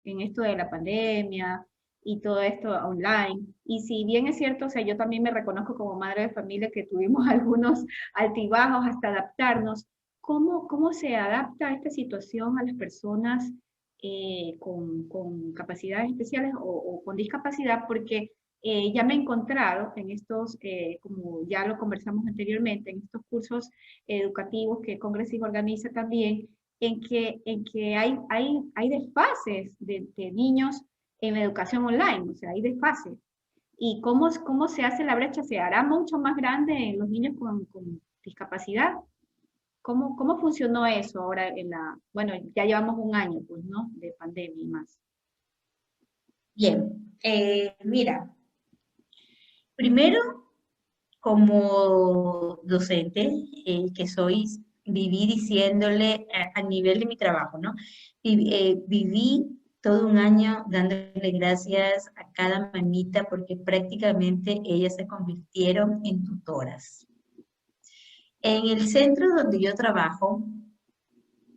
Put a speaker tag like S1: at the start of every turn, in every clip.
S1: en esto de la pandemia y todo esto online. Y si bien es cierto, o sea, yo también me reconozco como madre de familia que tuvimos algunos altibajos hasta adaptarnos. ¿Cómo se adapta esta situación a las personas con capacidades especiales o con discapacidad? Porque ya me he encontrado en estos, como ya lo conversamos anteriormente, en estos cursos educativos que Congresis organiza también, en que hay desfases de niños en la educación online, o sea, hay desfases. ¿Y cómo se hace la brecha? ¿Se hará mucho más grande en los niños con discapacidad? ¿Cómo funcionó eso ahora bueno, ya llevamos un año, pues, ¿no? De pandemia y más.
S2: Bien, mira, primero, como docente que soy, viví diciéndole a nivel de mi trabajo, ¿no? Viví todo un año dándole gracias a cada mamita porque prácticamente ellas se convirtieron en tutoras. En el centro donde yo trabajo,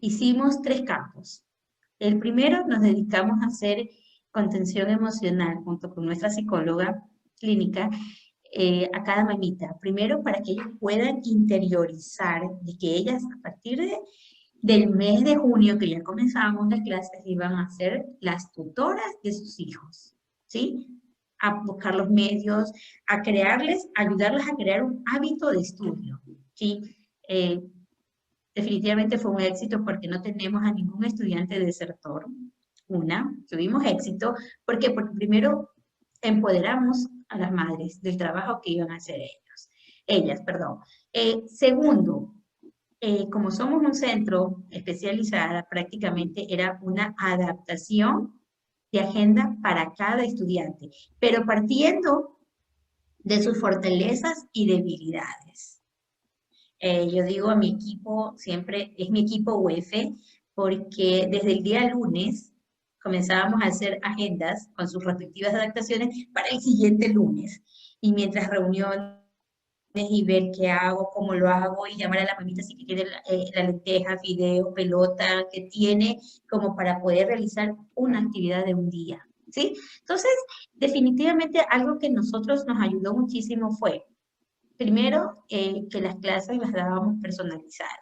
S2: hicimos 3 campos. El primero nos dedicamos a hacer contención emocional junto con nuestra psicóloga clínica a cada mamita. Primero para que ellos puedan interiorizar de que ellas a partir del mes de junio que ya comenzábamos las clases iban a ser las tutoras de sus hijos, ¿sí? A buscar los medios, a crearles, ayudarles a crear un hábito de estudio, ¿sí? Eh, Definitivamente fue un éxito porque no tenemos a ningún estudiante desertor. Tuvimos éxito. ¿Por qué? Porque primero empoderamos a las madres del trabajo que iban a hacer ellas, perdón. Segundo, como somos un centro especializado, prácticamente era una adaptación de agenda para cada estudiante, pero partiendo de sus fortalezas y debilidades. Yo digo a mi equipo, siempre es mi equipo UEF, porque desde el día lunes comenzábamos a hacer agendas con sus respectivas adaptaciones para el siguiente lunes. Y mientras reuniones y ver qué hago, cómo lo hago, y llamar a la mamita si quiere la lenteja, fideo, pelota que tiene, como para poder realizar una actividad de un día. ¿Sí? Entonces, definitivamente algo que nosotros nos ayudó muchísimo fue primero, que las clases las dábamos personalizadas,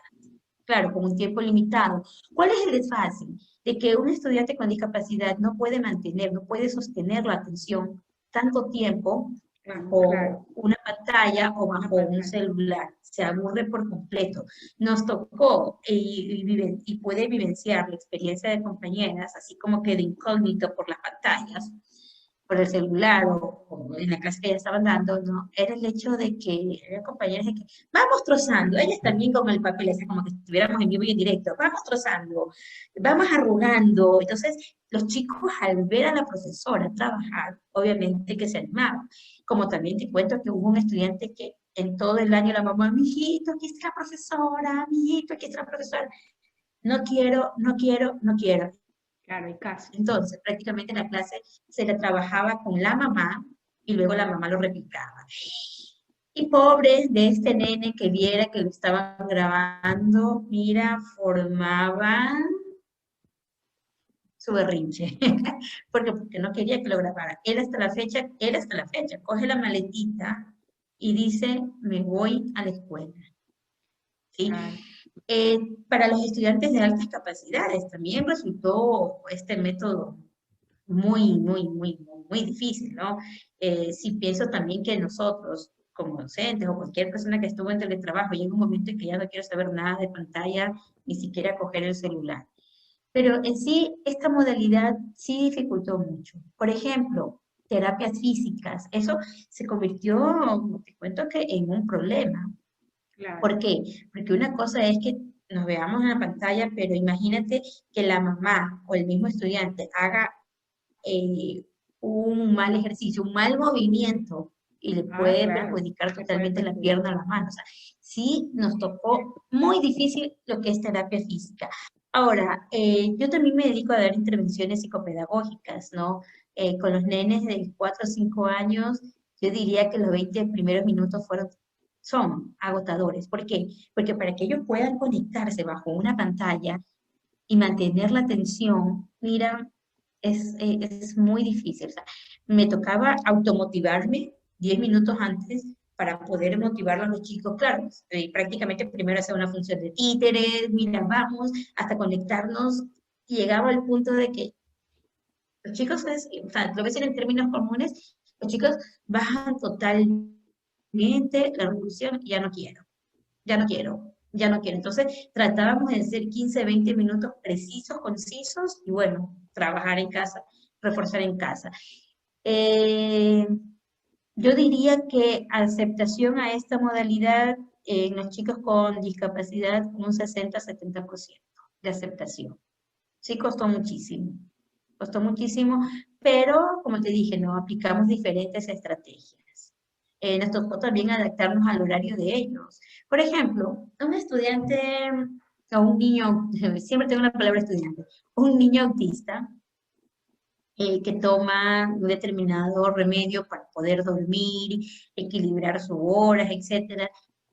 S2: claro, con un tiempo limitado. ¿Cuál es el desfase? De que un estudiante con discapacidad no puede mantener, no puede sostener la atención tanto tiempo
S1: Claro,
S2: bajo una pantalla o
S1: una
S2: bajo un
S1: pantalla.
S2: celular. Se aburre por completo. Nos tocó y puede vivenciar la experiencia de compañeras, así como que de incógnito por las pantallas, por el celular o en la clase que ya estaban dando, ¿no? Era el hecho de que eran compañeras de que vamos trozando, ellas también con el papel, es como que estuviéramos en vivo y en directo, vamos trozando, vamos arrugando. Entonces, los chicos al ver a la profesora trabajar, obviamente que se animaban. Como también te cuento que hubo un estudiante que en todo el año la mamá, mijito, aquí está la profesora, mijito, aquí está la profesora. No quiero, no quiero, no quiero.
S1: Claro, hay casos.
S2: Entonces, prácticamente la clase se la trabajaba con la mamá y luego la mamá lo replicaba. Y pobre de este nene que viera que lo estaban grabando, mira, formaban su berrinche. Porque no quería que lo grabara. Él hasta la fecha, coge la maletita y dice, me voy a la escuela. ¿Sí?
S1: Claro.
S2: Para los estudiantes de altas capacidades también resultó este método muy, muy, muy, muy, muy difícil, ¿no? Sí pienso también que nosotros, como docentes o cualquier persona que estuvo en teletrabajo, llega un momento en que ya no quiero saber nada de pantalla, ni siquiera coger el celular. Pero en sí, esta modalidad sí dificultó mucho. Por ejemplo, terapias físicas, eso se convirtió, te cuento que en un problema.
S1: Claro.
S2: ¿Por qué? Porque una cosa es que nos veamos en la pantalla, pero imagínate que la mamá o el mismo estudiante haga eh, un mal ejercicio, un mal movimiento y le
S1: Ah,
S2: puede
S1: claro.
S2: perjudicar
S1: Se puede
S2: totalmente la
S1: perjudicar.
S2: pierna o la mano. O sea, sí nos tocó muy difícil lo que es terapia física. Ahora, yo también me dedico a dar intervenciones psicopedagógicas, ¿no? Con los nenes de 4 o 5 años, yo diría que los 20 primeros minutos son agotadores. ¿Por qué? Porque para que ellos puedan conectarse bajo una pantalla y mantener la atención, mira, es muy difícil. O sea, me tocaba automotivarme 10 minutos antes para poder motivar a los chicos. Claro, prácticamente primero hacer una función de títeres, mira, vamos, hasta conectarnos. Y llegaba al punto de que los chicos, o sea, lo voy a decir en términos comunes, los chicos bajan totalmente la revolución y ya no quiero, ya no quiero, ya no quiero. Entonces tratábamos de hacer 15, 20 minutos precisos, concisos y bueno, trabajar en casa, reforzar en casa. Eh, yo diría que aceptación a esta modalidad en los chicos con discapacidad, un 60-70% de aceptación. Sí costó muchísimo, pero como te dije, no aplicamos diferentes estrategias. Nos tocó también adaptarnos al horario de ellos. Por ejemplo, un estudiante o un niño, siempre tengo la palabra estudiante, un niño autista que toma un determinado remedio para poder dormir, equilibrar sus horas, etcétera,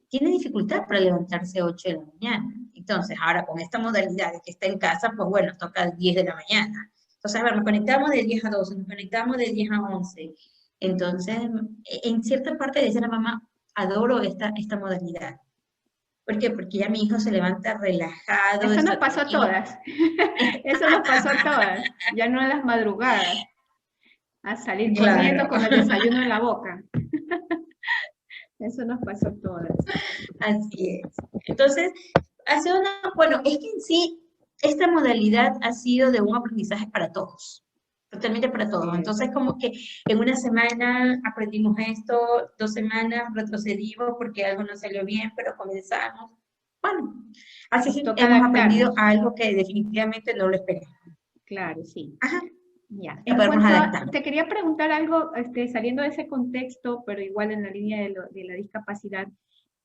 S2: tiene dificultad para levantarse a 8 de la mañana. Entonces, ahora con esta modalidad de que está en casa, pues bueno, toca a 10 de la mañana. Entonces, a ver, nos conectamos de 10 a 12, nos conectamos de 10 a 11. Entonces, en cierta parte dice la mamá, adoro esta modalidad. ¿Por qué? Porque ya mi hijo se levanta relajado,
S1: Eso nos
S2: está
S1: pasó a
S2: tranquilo.
S1: todas. Eso nos pasó a todas. Ya no en las madrugadas, a salir corriendo
S2: Claro,
S1: con el desayuno en la boca. Eso nos pasó a todas.
S2: así es. Entonces, bueno, es que en sí, esta modalidad ha sido de un aprendizaje para todos, totalmente para
S1: Así
S2: todos.
S1: es.
S2: Entonces, como que en una semana aprendimos esto, 2 semanas retrocedimos porque algo no salió bien, pero comenzamos. Bueno,
S1: Nos
S2: así
S1: toca
S2: hemos aprendido
S1: adaptarnos.
S2: algo que definitivamente no lo esperábamos.
S1: Claro, sí.
S2: Ajá,
S1: Ya.
S2: ya
S1: En
S2: podemos
S1: cuanto a,
S2: adaptar.
S1: te quería preguntar algo, saliendo de ese contexto, pero igual en la línea de la discapacidad.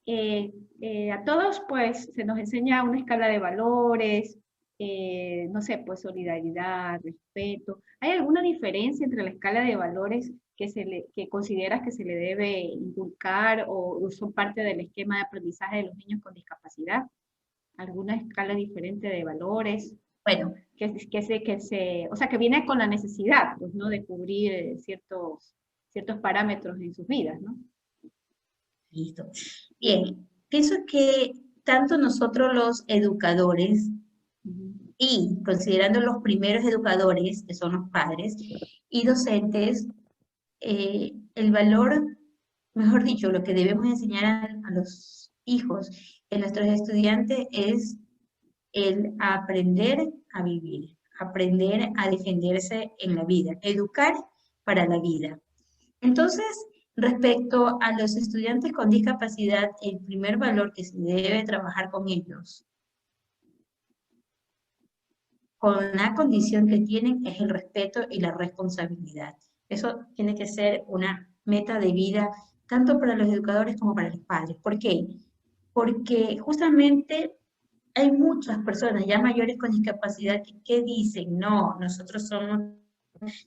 S1: A todos, pues, se nos enseña una escala de valores, no sé, pues, solidaridad, respeto. ¿Hay alguna diferencia entre la escala de valores que consideras que se le debe inculcar o son parte del esquema de aprendizaje de los niños con discapacidad? ¿Alguna escala diferente de valores?
S2: Bueno,
S1: O sea, que viene con la necesidad, pues, ¿no? De cubrir ciertos parámetros en sus vidas, ¿no?
S2: listo. Bien, pienso que tanto nosotros los educadores
S1: Ujú.
S2: y considerando los primeros educadores, que son los padres, y docentes, el valor, mejor dicho, lo que debemos enseñar a los hijos, a nuestros estudiantes, es el aprender a vivir, aprender a defenderse en la vida, educar para la vida. Entonces, respecto a los estudiantes con discapacidad, el primer valor que se debe trabajar con ellos, con la condición que tienen, es el respeto y la responsabilidad. Eso tiene que ser una meta de vida, tanto para los educadores como para los padres. ¿Por qué? Porque justamente hay muchas personas ya mayores con discapacidad que dicen, no, nosotros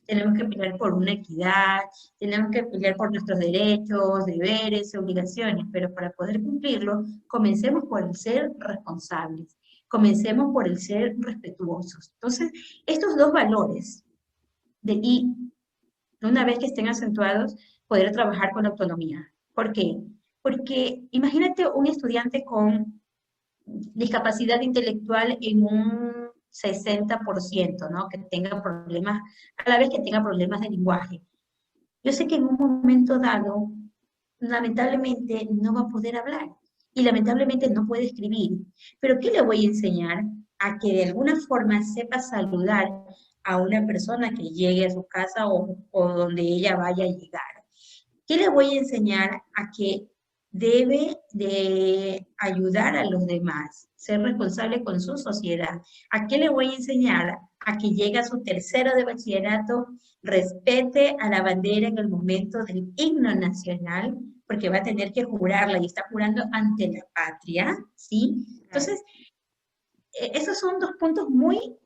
S2: tenemos que pelear por una equidad, tenemos que pelear por nuestros derechos, deberes, obligaciones, pero para poder cumplirlo, comencemos por el ser responsables, comencemos por el ser respetuosos. Entonces, estos dos valores, y una vez que estén acentuados, poder trabajar con autonomía. ¿Por qué? Porque imagínate un estudiante con discapacidad intelectual en un 60%, ¿no? Que tenga problemas, a la vez que tenga problemas de lenguaje. Yo sé que en un momento dado, lamentablemente, no va a poder hablar y lamentablemente no puede escribir. Pero ¿qué le voy a enseñar? A que de alguna forma sepa saludar a una persona que llegue a su casa o donde ella vaya a llegar. ¿Qué le voy a enseñar? A que debe de ayudar a los demás, ser responsable con su sociedad. ¿A qué le voy a enseñar? A que llegue a su tercero de bachillerato, respete a la bandera en el momento del himno nacional, porque va a tener que jurarla y está jurando ante la patria, ¿sí?
S1: Claro.
S2: Entonces, esos son dos puntos muy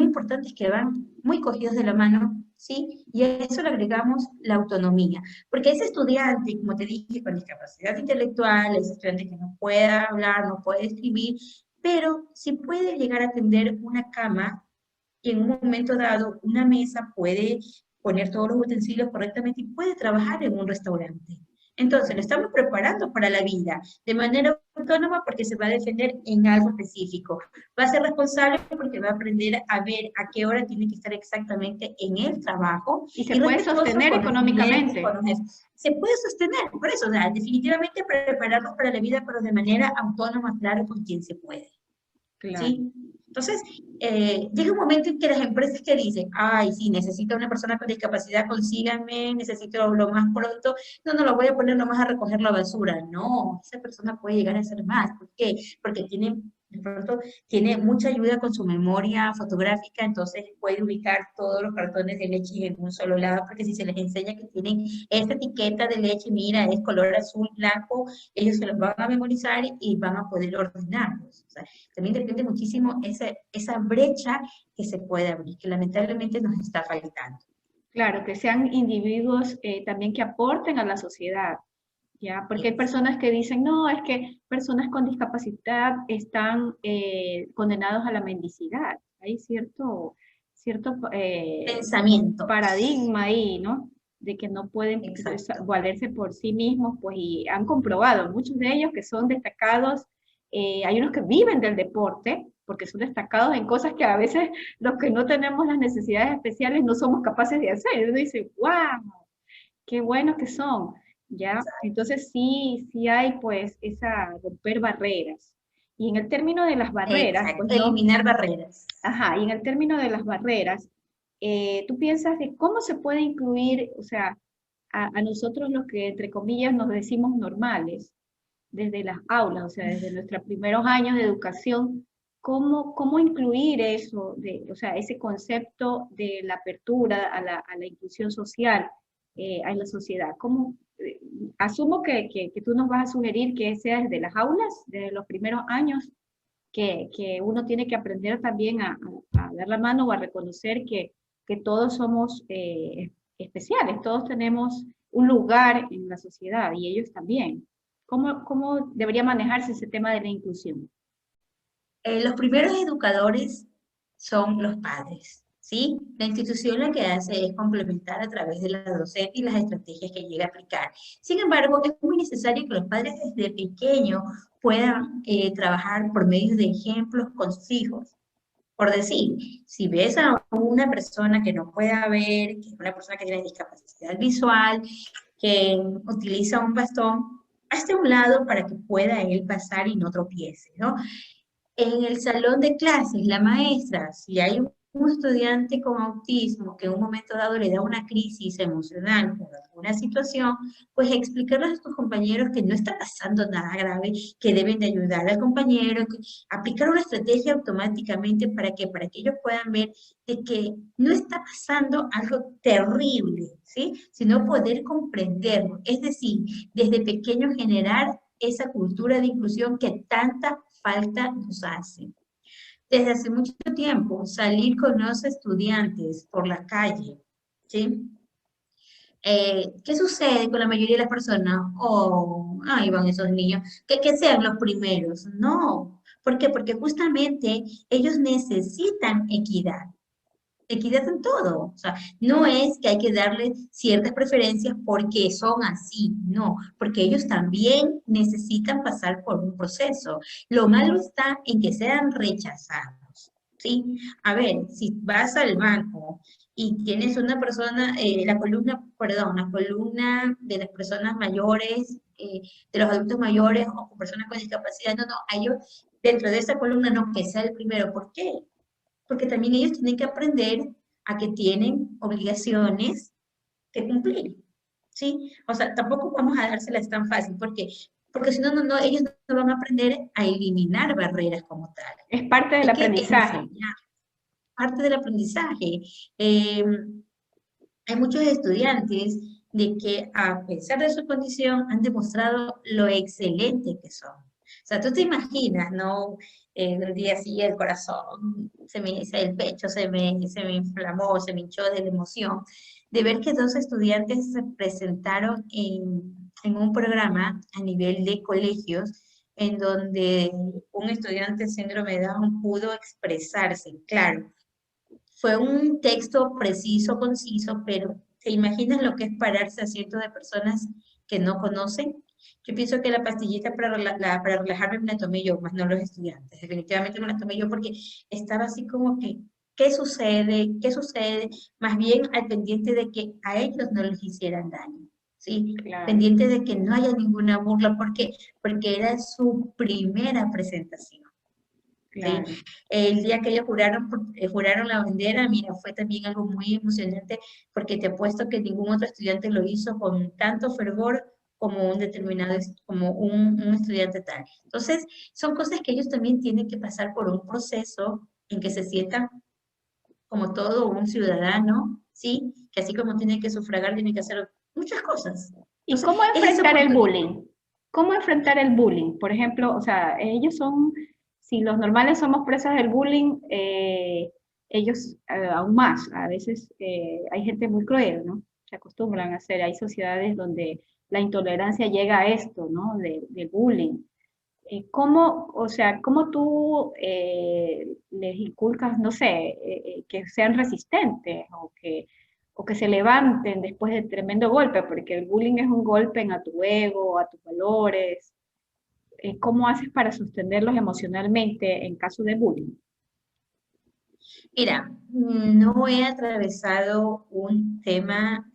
S2: importantes que van muy cogidos de la mano, ¿sí? Y a eso le agregamos la autonomía, porque ese estudiante, como te dije, con discapacidad intelectual, ese estudiante que no puede hablar, no puede escribir, pero si puede llegar a atender una cama, y en un momento dado una mesa puede poner todos los utensilios correctamente y puede trabajar en un restaurante. Entonces, lo estamos preparando para la vida de manera autónoma porque se va a defender en algo específico. Va a ser responsable porque va a aprender a ver a qué hora tiene que estar exactamente en el trabajo
S1: Y se
S2: y
S1: puede
S2: respetuoso
S1: sostener
S2: con los clientes, con
S1: económicamente.
S2: los jefes. Se puede sostener, por eso, o sea, definitivamente prepararlos para la vida, pero de manera autónoma, claro, con quien se puede.
S1: Claro.
S2: ¿Sí? Entonces, llega un momento en que las empresas que dicen, ay, sí, necesito una persona con discapacidad, consíganme, necesito lo más pronto, no lo voy a poner nomás a recoger la basura. No, esa persona puede llegar a ser más. ¿Por qué? Porque tiene, de pronto, tiene mucha ayuda con su memoria fotográfica, entonces puede ubicar todos los cartones de leche en un solo lado, porque si se les enseña que tienen esta etiqueta de leche, mira, es color azul, blanco, ellos se los van a memorizar y van a poder ordenarlos. O sea, también depende muchísimo esa brecha que se puede abrir, que lamentablemente nos está faltando.
S1: Claro, que sean individuos también que aporten a la sociedad, ¿ya? Porque hay personas que dicen, no, es que personas con discapacidad están condenados a la mendicidad. Hay cierto
S2: Pensamiento.
S1: paradigma ahí, ¿no? De que no pueden
S2: Exacto.
S1: valerse por sí mismos, pues, y han comprobado, muchos de ellos que son destacados, hay unos que viven del deporte, porque son destacados en cosas que a veces los que no tenemos las necesidades especiales no somos capaces de hacer. Y uno dice, wow, qué buenos que son, ¿ya? Entonces sí hay pues esa romper barreras. Y en el término de las barreras,
S2: Exacto.
S1: pues no,
S2: Eliminar barreras.
S1: ajá, y en el término de las barreras, tú piensas de cómo se puede incluir, o sea, a nosotros los que entre comillas nos decimos normales, desde las aulas, o sea, desde nuestros primeros años de educación, cómo incluir eso, o sea, ese concepto de la apertura a la inclusión social en la sociedad. Asumo que tú nos vas a sugerir que sea desde las aulas, desde los primeros años, que uno tiene que aprender también a dar la mano o a reconocer que todos somos especiales, todos tenemos un lugar en la sociedad y ellos también. ¿Cómo debería manejarse ese tema de la inclusión?
S2: Los primeros educadores son los padres, ¿sí? La institución lo que hace es complementar a través de la docente y las estrategias que llega a aplicar. Sin embargo, es muy necesario que los padres desde pequeños puedan trabajar por medio de ejemplos con sus hijos. Por decir, si ves a una persona que no pueda ver, que es una persona que tiene discapacidad visual, que utiliza un bastón, hazte a un lado para que pueda él pasar y no tropiece, ¿no? En el salón de clases, la maestra, si hay un estudiante con autismo que en un momento dado le da una crisis emocional por alguna situación, pues explicarles a tus compañeros que no está pasando nada grave, que deben de ayudar al compañero, aplicar una estrategia automáticamente para que ellos puedan ver de que no está pasando algo terrible, ¿sí? Sino poder comprenderlo. Es decir, desde pequeño generar esa cultura de inclusión que tanta falta nos hace. Desde hace mucho tiempo, salir con los estudiantes por la calle, ¿sí? ¿Qué sucede con la mayoría de las personas? Oh, ahí van esos niños, que sean los primeros. No, ¿por qué? Porque justamente ellos necesitan equidad. Equidad en todo. O sea, no es que hay que darles ciertas preferencias porque son así, no, porque ellos también necesitan pasar por un proceso. Lo malo está en que sean rechazados, ¿sí? A ver, si vas al banco y tienes una persona, la columna, perdón, la columna de las personas mayores, de los adultos mayores o con personas con discapacidad, no, a ellos dentro de esa columna no, que sea el primero. ¿Por qué? Porque también ellos tienen que aprender a que tienen obligaciones que cumplir, ¿sí? O sea, tampoco vamos a dárselas tan fácil, porque si no, ellos no van a aprender a eliminar barreras como tal.
S1: Es parte del
S2: Hay que
S1: aprendizaje.
S2: enseñar, parte del aprendizaje. Hay muchos estudiantes de que a pesar de su condición han demostrado lo excelente que son. O sea, tú te imaginas, ¿no? El día así el corazón, el pecho se me inflamó, se me hinchó de la emoción, de ver que dos estudiantes se presentaron en un programa a nivel de colegios en donde un estudiante síndrome de Down pudo expresarse, claro, fue un texto preciso, conciso, pero ¿te imaginas lo que es pararse a cientos de personas que no conocen? Yo pienso que la pastillita para relajarme me la tomé yo, más no los estudiantes. Definitivamente me la tomé yo porque estaba así como que, ¿qué sucede? ¿Qué sucede? Más bien al pendiente de que a ellos no les hicieran daño, ¿sí?
S1: Claro,
S2: Pendiente de que no haya ninguna burla, porque era su primera presentación. ¿Sí?
S1: claro.
S2: El día que ellos juraron la bandera, mira, fue también algo muy emocionante porque te apuesto que ningún otro estudiante lo hizo con tanto fervor como un determinado, como un estudiante tal. Entonces, son cosas que ellos también tienen que pasar por un proceso en que se sientan como todo un ciudadano, ¿sí? Que así como tiene que sufragar, tiene que hacer muchas cosas.
S1: ¿Y
S2: Entonces,
S1: cómo
S2: es esa
S1: enfrentar el
S2: oportunidad.
S1: bullying? ¿Cómo enfrentar el bullying? Por ejemplo, o sea, ellos son, si los normales somos presas del bullying, ellos aún más. A veces hay gente muy cruel, ¿no? Se acostumbran a hacer. Hay sociedades donde la intolerancia llega a esto, ¿no? De bullying. ¿Cómo, o sea, cómo tú les inculcas, no sé, que sean resistentes o que se levanten después de tremendo golpe? Porque el bullying es un golpe a tu ego, a tus valores. ¿Cómo haces para sostenerlos emocionalmente en caso de bullying?
S2: Mira, no he atravesado un tema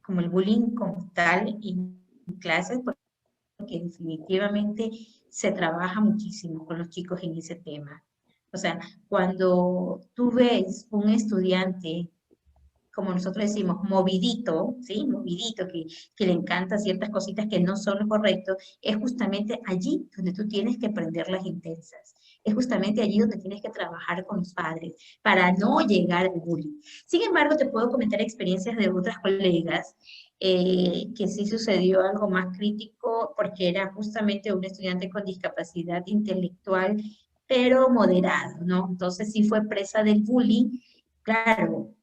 S2: como el bullying como tal en clases, porque definitivamente se trabaja muchísimo con los chicos en ese tema. O sea, cuando tú ves un estudiante como nosotros decimos, movidito, ¿sí? Movidito, que le encanta ciertas cositas que no son lo correcto, es justamente allí donde tú tienes que prender las intensas. Es justamente allí donde tienes que trabajar con los padres para no llegar al bullying. Sin embargo, te puedo comentar experiencias de otras colegas que sí sucedió algo más crítico porque era justamente un estudiante con discapacidad intelectual, pero moderado, ¿no? Entonces sí fue presa del bullying. Claro,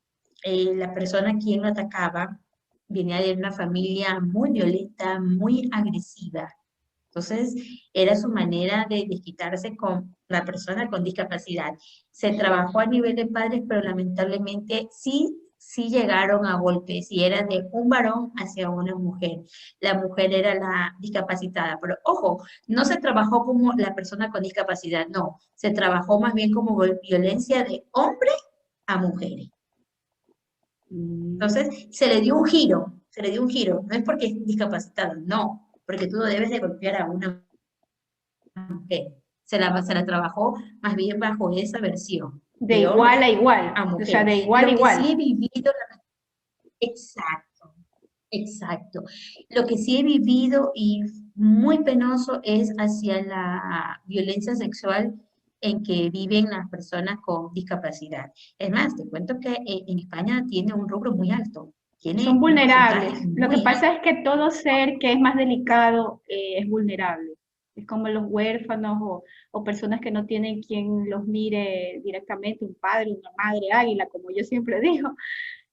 S2: la persona a quien lo atacaba venía de una familia muy violenta, muy agresiva. Entonces, era su manera de desquitarse con la persona con discapacidad. Se trabajó a nivel de padres, pero lamentablemente sí llegaron a golpes y era de un varón hacia una mujer. La mujer era la discapacitada, pero ojo, no se trabajó como la persona con discapacidad, no, se trabajó más bien como violencia de hombre a mujeres.
S1: Mm,
S2: Entonces, se le dio un giro, se le dio un giro. No es porque es discapacitado, no, porque tú no debes de golpear a una mujer. Se la trabajó más bien bajo esa versión,
S1: de
S2: de
S1: igual a
S2: hombre
S1: igual,
S2: a
S1: o sea,
S2: mujer.
S1: de igual a
S2: Lo que sí
S1: igual.
S2: he vivido, exacto, exacto. Lo que sí he vivido y muy penoso es hacia la violencia sexual en que viven las personas con discapacidad. Es más, te cuento que en España tiene un rubro muy alto,
S1: Son
S2: tiene un porcentaje
S1: vulnerables. Lo que
S2: muy
S1: pasa
S2: alto.
S1: es que todo ser que es más delicado es vulnerable. Es como los huérfanos o personas que no tienen quien los mire directamente, un padre, una madre águila, como yo siempre digo.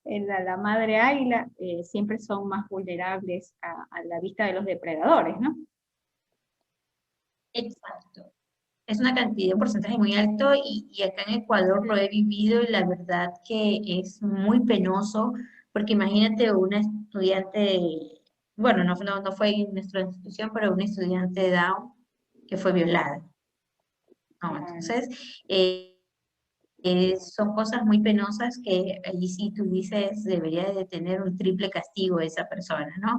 S1: La madre águila siempre son más vulnerables a la vista de los depredadores, ¿no?
S2: Exacto. Es una cantidad, un porcentaje muy alto y acá en Ecuador lo he vivido y la verdad que es muy penoso porque imagínate una estudiante, bueno, no fue en nuestra institución, pero una estudiante de Down que fue violada, ¿no?
S1: Claro.
S2: Entonces, son cosas muy penosas que allí sí tú dices debería de tener un triple castigo esa persona, ¿no?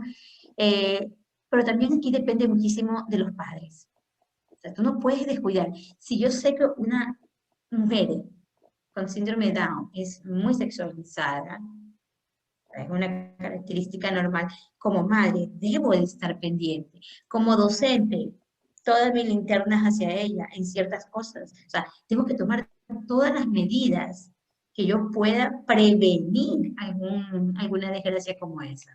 S2: Eh, pero también aquí depende muchísimo de los padres. O sea, tú no puedes descuidar. Si yo sé que una mujer con síndrome de Down es muy sexualizada, es una característica normal, como madre debo de estar pendiente. Como docente, todas mis linternas hacia ella en ciertas cosas. O sea, tengo que tomar todas las medidas que yo pueda prevenir alguna desgracia como esa.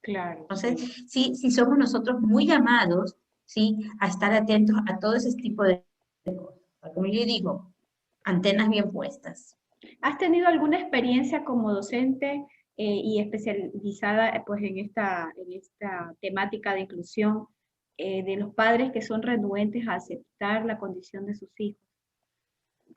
S1: Claro, sí.
S2: Entonces, sí somos nosotros muy llamados, ¿sí? A estar atentos a todo ese tipo de cosas. Como yo digo, antenas bien puestas.
S1: ¿Has tenido alguna experiencia como docente y especializada pues en esta temática de inclusión de los padres que son renuentes a aceptar la condición de sus hijos?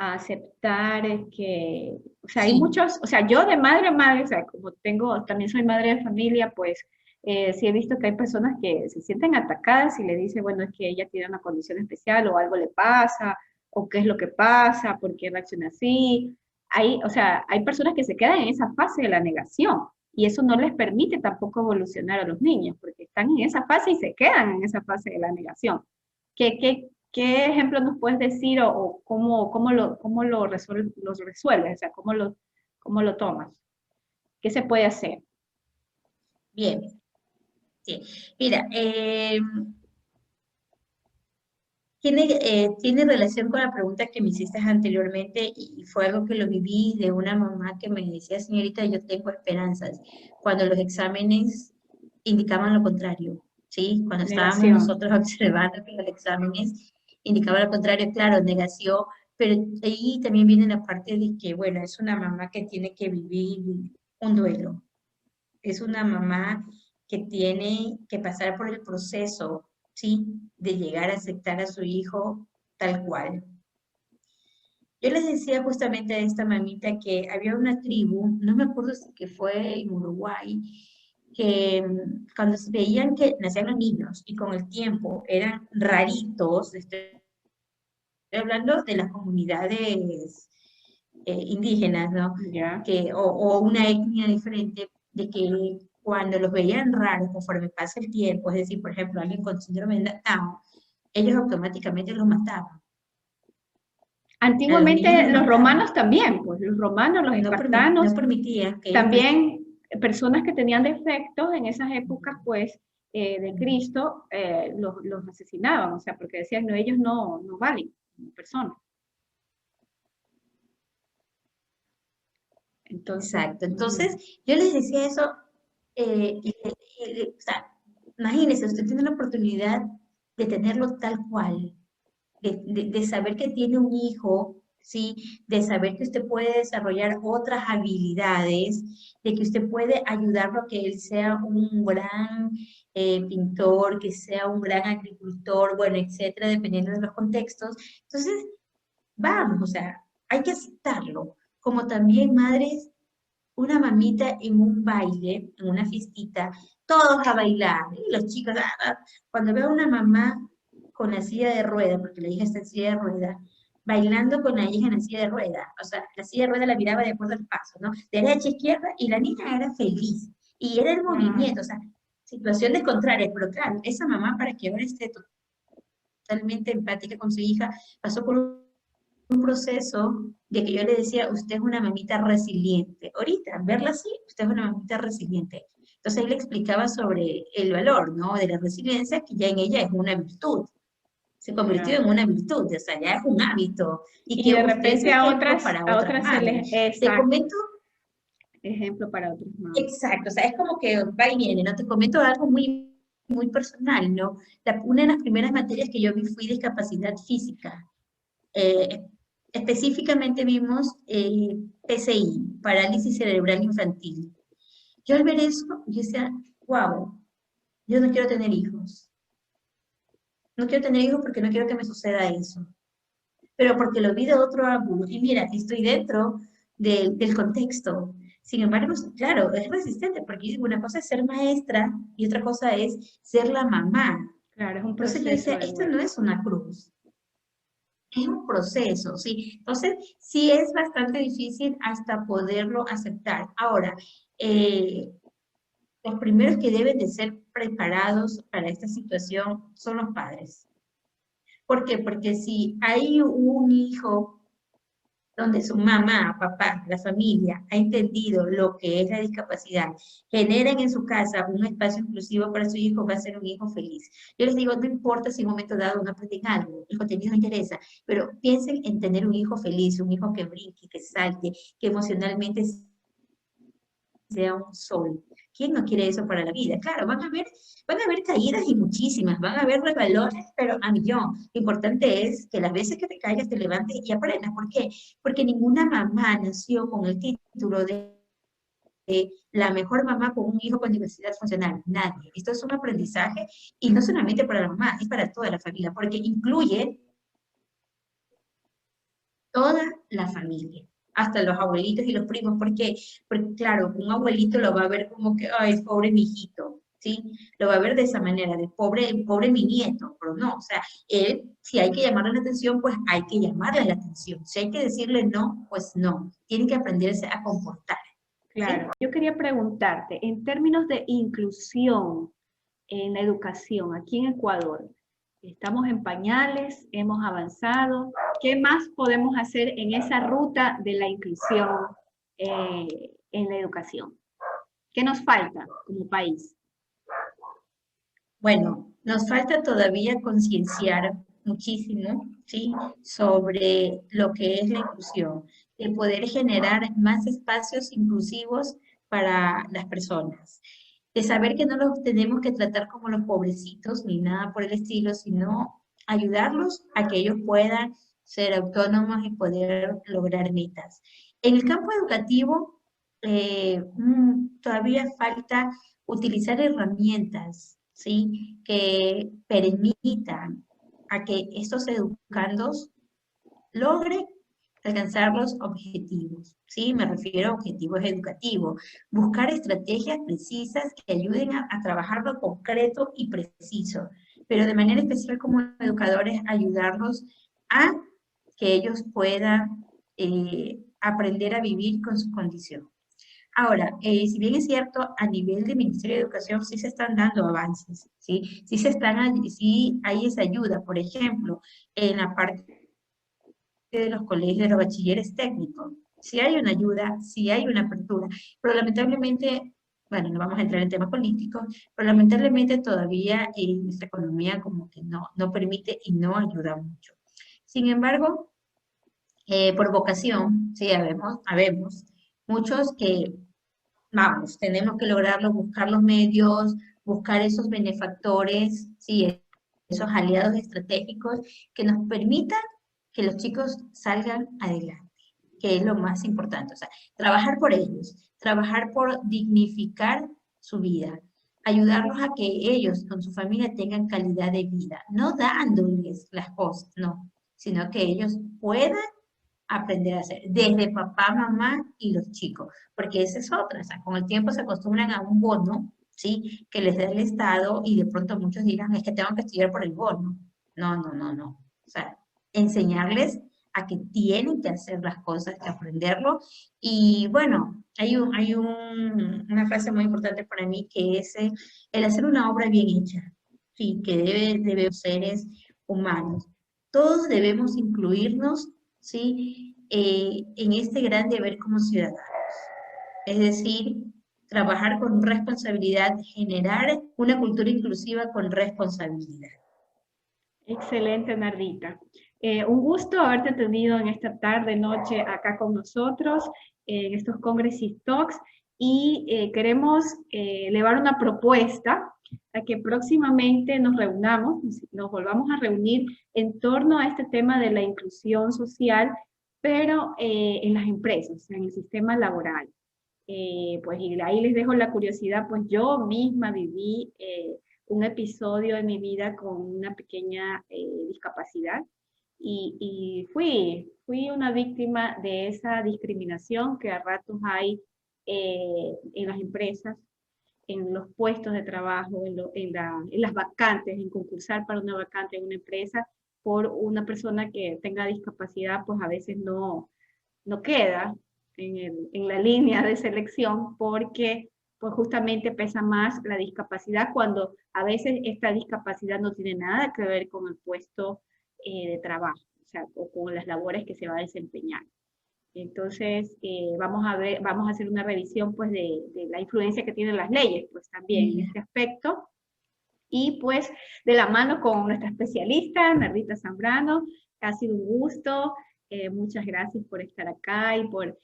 S1: a aceptar que, o sea, hay
S2: Sí,
S1: muchos, o sea, yo de madre a madre, o sea, como tengo, también soy madre de familia, pues sí he visto que hay personas que se sienten atacadas y le dicen, bueno, es que ella tiene una condición especial o algo le pasa, o qué es lo que pasa, por qué reacciona así. Hay, o sea, hay personas que se quedan en esa fase de la negación y eso no les permite tampoco evolucionar a los niños, porque están en esa fase y se quedan en esa fase de la negación. ¿Qué ejemplo nos puedes decir o los resuelves? O sea, cómo lo tomas? ¿Qué se puede hacer?
S2: bien, sí. Mira, tiene relación con la pregunta que me hiciste anteriormente y fue algo que lo viví de una mamá que me decía, señorita, yo tengo esperanzas, cuando los exámenes indicaban lo contrario, ¿sí? Cuando estábamos
S1: Negación.
S2: nosotros observando que los exámenes indicaban lo contrario, claro, negación, pero ahí también viene la parte de que, bueno, es una mamá que tiene que vivir un duelo, es una mamá que tiene que pasar por el proceso, ¿sí? De llegar a aceptar a su hijo tal cual. Yo les decía justamente a esta mamita que había una tribu, no me acuerdo si que fue en Uruguay, que cuando se veían que nacían los niños y con el tiempo eran raritos, estoy hablando de las comunidades indígenas, ¿no?
S1: Ya.
S2: O una etnia diferente, de que cuando los veían raros conforme pasa el tiempo, es decir, por ejemplo, alguien con síndrome de Down, ellos automáticamente los mataban. A los niños
S1: Antiguamente
S2: los
S1: los
S2: mataban.
S1: romanos también, pues los romanos, los
S2: No
S1: espartanos,
S2: permitían que ellos
S1: también personas que tenían defectos en esas épocas, pues, de Cristo, los asesinaban, o sea, porque decían, no, ellos no valen como personas. Entonces,
S2: Exacto. Entonces, yo les decía eso, o sea, imagínense, usted tiene la oportunidad de tenerlo tal cual, de saber que tiene un hijo, ¿sí? De saber que usted puede desarrollar otras habilidades, de que usted puede ayudarlo a que él sea un gran pintor, que sea un gran agricultor, bueno, etcétera, dependiendo de los contextos. Entonces, vamos, o sea, hay que aceptarlo. Como también madres, una mamita en un baile, en una fiestita, todos a bailar, y los chicos, cuando veo a una mamá con la silla de rueda, porque la hija está en silla de rueda, bailando con la hija en la silla de rueda, o sea, la silla de rueda la miraba de acuerdo al paso, ¿no? Derecha, izquierda, y la niña era feliz, y era el
S1: ah,
S2: movimiento, o sea, situaciones contrarias, pero claro, esa mamá para que ahora esté totalmente empática con su hija, pasó por un proceso de que yo le decía, usted es una mamita resiliente. Ahorita, verla así, usted es una mamita resiliente. Entonces ahí le explicaba sobre el valor, ¿no? De la resiliencia, que ya en ella es una virtud. Se convirtió
S1: ya.
S2: en una virtud, o sea, ya es un hábito. Y
S1: Y
S2: que
S1: de
S2: usted es
S1: repente
S2: ejemplo para
S1: a
S2: otras
S1: otras se les,
S2: madres. Te
S1: exacto,
S2: comento,
S1: ejemplo para otros más.
S2: exacto, o sea, es como que va y viene, ¿no? Te comento algo muy personal, ¿no? Una de las primeras materias que yo vi fue discapacidad física. Eh, específicamente vimos PCI, parálisis cerebral infantil. Yo al ver eso, yo decía, wow, yo no quiero tener hijos. No quiero tener hijos porque no quiero que me suceda eso. Pero porque lo vi de otro ángulo. Y mira, estoy dentro del contexto. Sin embargo, claro, es resistente porque una cosa es ser maestra y otra cosa es ser la mamá.
S1: Claro, es un
S2: Entonces yo
S1: proceso
S2: decía,
S1: de
S2: esto no
S1: duelo.
S2: es una cruz, es un proceso, ¿sí? Entonces, sí es bastante difícil hasta poderlo aceptar. Ahora, eh, los primeros que deben de ser preparados para esta situación son los padres. ¿Por qué? Porque si hay un hijo donde su mamá, papá, la familia ha entendido lo que es la discapacidad, generen en su casa un espacio inclusivo para su hijo, va a ser un hijo feliz. Yo les digo, no importa si en un momento dado no aprenden algo, el contenido no interesa, pero piensen en tener un hijo feliz, un hijo que brinque, que salte, que emocionalmente sea un sol. ¿Quién no quiere eso para la vida? Claro, van a haber caídas y muchísimas, van a haber resbalones, pero a millón. Lo importante es que las veces que te caigas te levantes y aprendas. ¿Por qué? Porque ninguna mamá nació con el título de la mejor mamá con un hijo con diversidad funcional. Nadie. Esto es un aprendizaje y no solamente para la mamá, es para toda la familia, porque incluye toda la familia, hasta los abuelitos y los primos, porque claro, un abuelito lo va a ver como que, ay, pobre mi hijito, ¿sí? Lo va a ver de esa manera, de pobre mi nieto, pero no, o sea, él, si hay que llamarle la atención, pues hay que llamarle la atención, si hay que decirle no, pues no, tiene que aprenderse a comportar, ¿sí?
S1: Claro. Yo quería preguntarte, en términos de inclusión en la educación aquí en Ecuador, estamos en pañales, hemos avanzado. ¿Qué más podemos hacer en esa ruta de la inclusión en la educación? ¿Qué nos falta como país?
S2: Bueno, nos falta todavía concienciar muchísimo, ¿sí? Sobre lo que es la inclusión, de poder generar más espacios inclusivos para las personas, de saber que no los tenemos que tratar como los pobrecitos ni nada por el estilo, sino ayudarlos a que ellos puedan ser autónomos y poder lograr metas. En el campo educativo, todavía falta utilizar herramientas, ¿sí? Que permitan a que estos educandos logren alcanzar los objetivos, ¿sí? Me refiero a objetivos educativos. Buscar estrategias precisas que ayuden a trabajar lo concreto y preciso, pero de manera especial como educadores ayudarlos a que ellos puedan aprender a vivir con su condición. Ahora, si bien es cierto, a nivel del Ministerio de Educación sí se están dando avances, ¿sí? Sí hay esa ayuda, por ejemplo, en la parte de los colegios de los bachilleres técnicos. Sí hay una ayuda, sí hay una apertura, pero lamentablemente, bueno, no vamos a entrar en temas políticos, pero lamentablemente todavía nuestra economía como que no permite y no ayuda mucho. Sin embargo, por vocación, sí, habemos muchos que vamos, tenemos que lograrlo, buscar los medios, buscar esos benefactores, sí, esos aliados estratégicos que nos permitan que los chicos salgan adelante, que es lo más importante. O sea, trabajar por ellos, trabajar por dignificar su vida, ayudarlos a que ellos con su familia tengan calidad de vida, no dándoles las cosas, no, sino que ellos puedan aprender a hacer, desde papá, mamá y los chicos, porque esa es otra, o sea, con el tiempo se acostumbran a un bono, ¿sí? Que les da el Estado y de pronto muchos dirán, es que tengo que estudiar por el bono. No. O sea, enseñarles a que tienen que hacer las cosas, que aprenderlo. Y bueno, una frase muy importante para mí que es el hacer una obra bien hecha, sí, que debe seres humanos. Todos debemos incluirnos, ¿sí? En este gran deber como ciudadanos. Es decir, trabajar con responsabilidad, generar una cultura inclusiva con responsabilidad.
S1: Excelente, Nardita. Un gusto haberte tenido en esta tarde, noche acá con nosotros, en estos Congress Talks, y queremos elevar una propuesta a que próximamente nos reunamos, nos volvamos a reunir en torno a este tema de la inclusión social, pero en las empresas, en el sistema laboral. Pues y ahí les dejo la curiosidad, pues yo misma viví un episodio en mi vida con una pequeña discapacidad y fui una víctima de esa discriminación que a ratos hay en las empresas, en los puestos de trabajo, en las vacantes, en concursar para una vacante en una empresa por una persona que tenga discapacidad, pues a veces no queda en la línea de selección porque pues justamente pesa más la discapacidad cuando a veces esta discapacidad no tiene nada que ver con el puesto de trabajo, o sea, o con las labores que se va a desempeñar. Entonces, vamos a hacer una revisión pues de la influencia que tienen las leyes, pues también en este aspecto. Y pues de la mano con nuestra especialista, Nardita Zambrano, ha sido un gusto. Muchas gracias por estar acá y por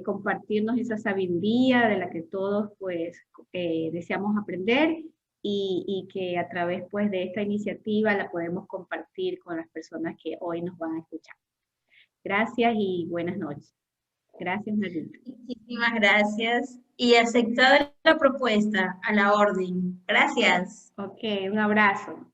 S1: compartirnos esa sabiduría de la que todos pues deseamos aprender y que a través pues de esta iniciativa la podemos compartir con las personas que hoy nos van a escuchar. Gracias y buenas noches. Gracias, Nardita.
S2: Muchísimas gracias y aceptada la propuesta, a la orden. Gracias.
S1: Ok, un abrazo.